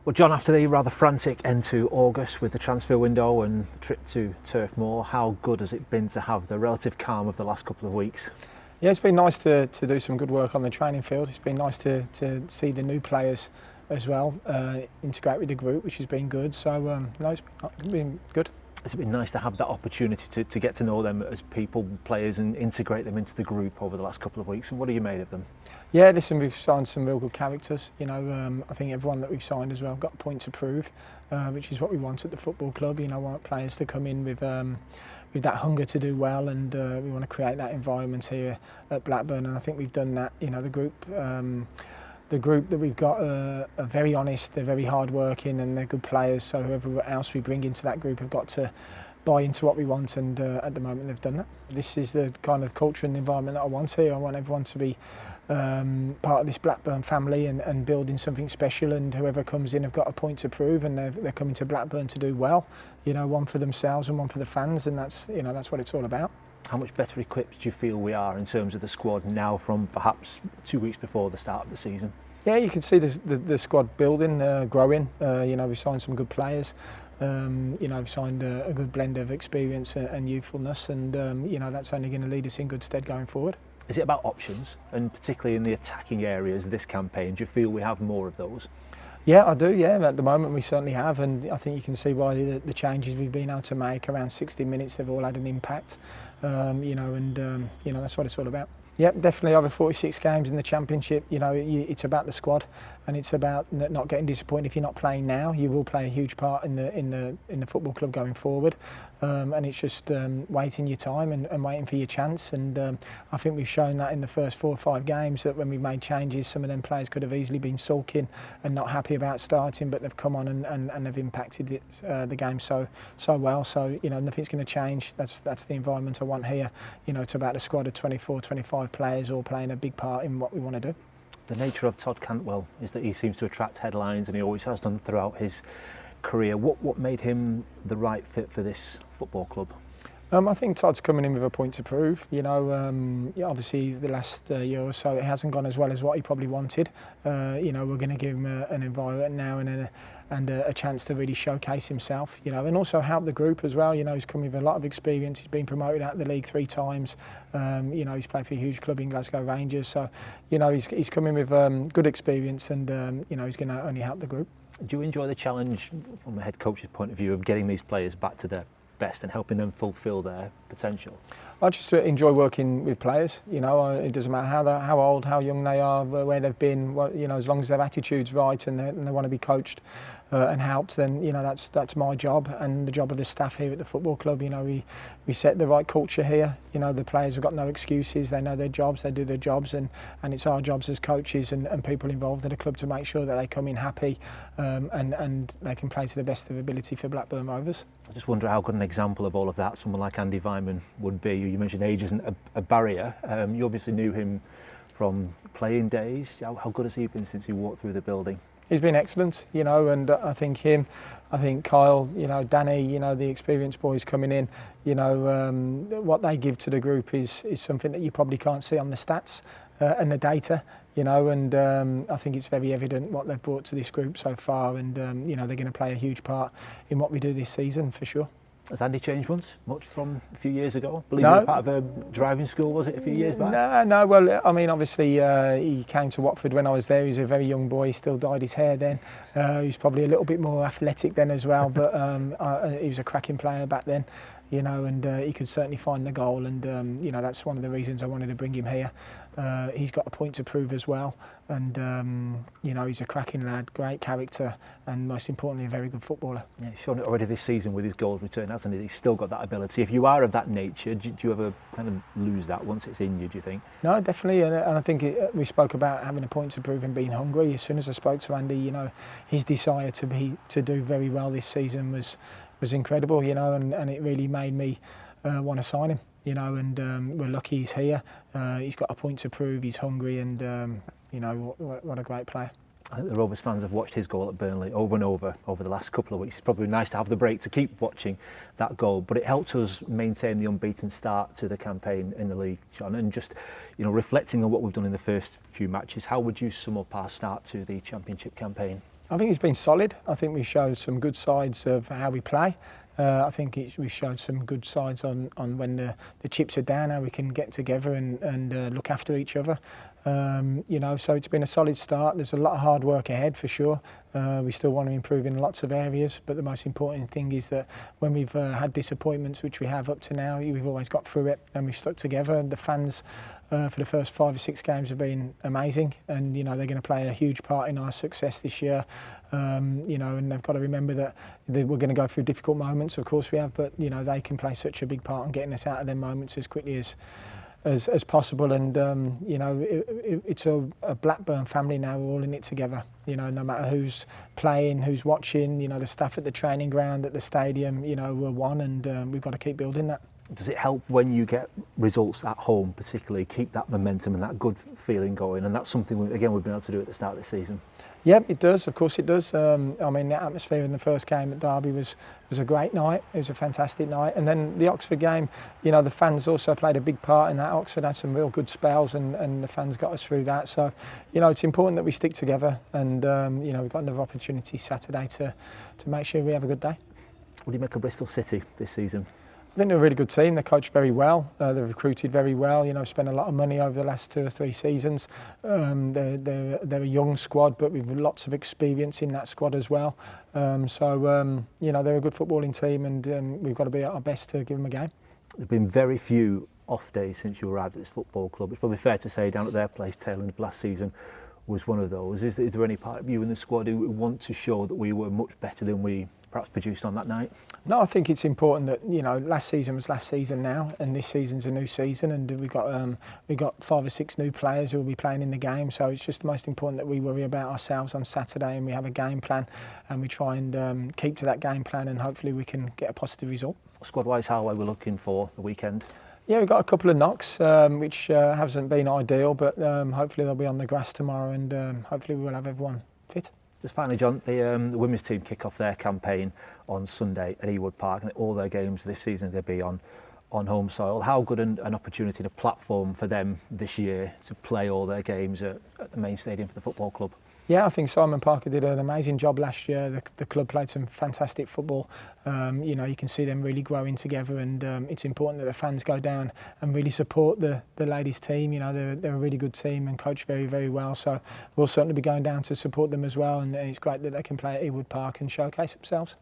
Well, John, after the rather frantic end to August with the transfer window and the trip to Turf Moor, how good has it been to have the relative calm of the last couple of weeks? Yeah, it's been nice to do some good work on the training field. It's been nice to see the new players as well integrate with the group, which has been good. So, no, it's been good. It's been nice to have that opportunity to get to know them as people, players, and integrate them into the group over the last couple of weeks. And what have you made of them? Yeah, listen, we've signed some real good characters. You know, I think everyone that we've signed as well got a point to prove, which is what we want at the football club. You know, we want players to come in with that hunger to do well, and we want to create that environment here at Blackburn. And I think we've done that. You know, the group that we've got are very honest, they're very hard-working, and they're good players. So whoever else we bring into that group have got to buy into what we want, and at the moment they've done that. This is the kind of culture and environment that I want here. I want everyone to be part of this Blackburn family and building something special, and whoever comes in have got a point to prove, and they're coming to Blackburn to do well. You know, one for themselves and one for the fans, and that's what it's all about. How much better equipped do you feel we are in terms of the squad now from perhaps 2 weeks before the start of the season? Yeah, you can see the squad building, growing. You know, we've signed some good players. You know, we've signed a good blend of experience and youthfulness, and you know, that's only going to lead us in good stead going forward. Is it about options, and particularly in the attacking areas this campaign? Do you feel we have more of those? Yeah, I do. Yeah, at the moment we certainly have, and I think you can see why the changes we've been able to make around 60 minutes, they've all had an impact. You know, and you know, that's what it's all about. Yeah, definitely over 46 games in the Championship. You know, it's about the squad, and it's about not getting disappointed if you're not playing now. You will play a huge part in the football club going forward, and it's just waiting your time and waiting for your chance. And I think we've shown that in the first 4 or 5 games that when we made changes, some of them players could have easily been sulking and not happy about starting, but they've come on and they've impacted the game so well. So, you know, nothing's going to change. That's the environment I want here. You know, it's about a squad of 24, 25 players all playing a big part in what we want to do. The nature of Todd Cantwell is that he seems to attract headlines, and he always has done throughout his career. What made him the right fit for this football club? I think Todd's coming in with a point to prove. You know, obviously the last year or so it hasn't gone as well as what he probably wanted. You know, we're going to give him an environment now and a chance to really showcase himself. You know, and also help the group as well. You know, he's come with a lot of experience. He's been promoted out of the league 3 times. You know, he's played for a huge club in Glasgow Rangers. So, you know, he's coming with good experience, and you know, he's going to only help the group. Do you enjoy the challenge from a head coach's point of view of getting these players back to their best and helping them fulfil their potential? I just enjoy working with players. You know, it doesn't matter how old, how young they are, where they've been. You know, as long as their attitude's right and they want to be coached and helped, then you know that's my job and the job of the staff here at the football club. You know, we set the right culture here. You know, the players have got no excuses. They know their jobs. They do their jobs, and it's our jobs as coaches and people involved at the club to make sure that they come in happy and they can play to the best of their ability for Blackburn Rovers. I just wonder how good an example of all of that someone like Andy Weimann would be. You mentioned age isn't a barrier. You obviously knew him from playing days. How good has he been since he walked through the building? He's been excellent, you know, and I think Kyle, you know, Danny, you know, the experienced boys coming in, you know, what they give to the group is something that you probably can't see on the stats and the data, you know, and I think it's very evident what they've brought to this group so far, and you know, they're going to play a huge part in what we do this season for sure. Has Andy changed much from a few years ago? I believe he was part of a driving school, was it, a few years back? No. Well, I mean, obviously he came to Watford when I was there. He was a very young boy. He still dyed his hair then. He was probably a little bit more athletic then as well, but he was a cracking player back then. You know, and he could certainly find the goal, and you know, that's one of the reasons I wanted to bring him here. He's got a point to prove as well, and you know, he's a cracking lad, great character, and most importantly, a very good footballer. Yeah, he's shown it already this season with his goals return, hasn't he? He's still got that ability. If you are of that nature, do you ever kind of lose that once it's in you, do you think? No, definitely, and I think we spoke about having a point to prove and being hungry. As soon as I spoke to Andy, you know, his desire to do very well this season was incredible, you know, and it really made me want to sign him, you know, and we're lucky he's here. He's got a point to prove, he's hungry, and you know, what a great player. I think the Rovers fans have watched his goal at Burnley over and over the last couple of weeks. It's probably nice to have the break to keep watching that goal, but it helped us maintain the unbeaten start to the campaign in the league, John. And just, you know, reflecting on what we've done in the first few matches, how would you sum up our start to the Championship campaign? I think it's been solid. I think we showed some good sides of how we play. I think we showed some good sides on when the chips are down, how we can get together and look after each other. You know, so it's been a solid start. There's a lot of hard work ahead for sure. We still want to improve in lots of areas, but the most important thing is that when we've had disappointments, which we have up to now, we've always got through it and we've stuck together. And the fans for the first 5 or 6 games have been amazing, and you know they're going to play a huge part in our success this year. You know, and they've got to remember that we're going to go through difficult moments, of course we have, but you know they can play such a big part in getting us out of them moments as quickly as possible. And you know, it's a Blackburn family now. We're all in it together. You know, no matter who's playing, who's watching. You know, the staff at the training ground, at the stadium. You know, we're one, and we've got to keep building that. Does it help when you get results at home, particularly, keep that momentum and that good feeling going? And that's something we've been able to do at the start of the season. Yeah, it does. Of course, it does. I mean, the atmosphere in the first game at Derby was a great night. It was a fantastic night. And then the Oxford game, you know, the fans also played a big part in that. Oxford had some real good spells, and the fans got us through that. So, you know, it's important that we stick together. And you know, we've got another opportunity Saturday to make sure we have a good day. What do you make of Bristol City this season? I think they're a really good team. They're coached very well. They've recruited very well. You know, spent a lot of money over the last 2 or 3 seasons. They're a young squad, but with lots of experience in that squad as well. So you know, they're a good footballing team, and we've got to be at our best to give them a game. There've been very few off days since you arrived at this football club. It's probably fair to say down at their place, tail end of last season, was one of those. Is there any part of you in the squad who want to show that we were much better than we perhaps produced on that night? No, I think it's important that, you know, last season was last season now, and this season's a new season, and we've got 5 or 6 new players who will be playing in the game. So it's just the most important that we worry about ourselves on Saturday, and we have a game plan, and we try and keep to that game plan, and hopefully we can get a positive result. Squad-wise, how are we looking for the weekend? Yeah, we've got a couple of knocks, which hasn't been ideal, but hopefully they'll be on the grass tomorrow, and hopefully we will have everyone fit. Just finally, John, the women's team kick off their campaign on Sunday at Ewood Park, and all their games this season they'll be on home soil. How good an opportunity and a platform for them this year to play all their games at the main stadium for the football club? Yeah, I think Simon Parker did an amazing job last year. The club played some fantastic football. You know, you can see them really growing together, and it's important that the fans go down and really support the ladies' team. You know, they're a really good team and coach very, very well. So we'll certainly be going down to support them as well, and it's great that they can play at Ewood Park and showcase themselves.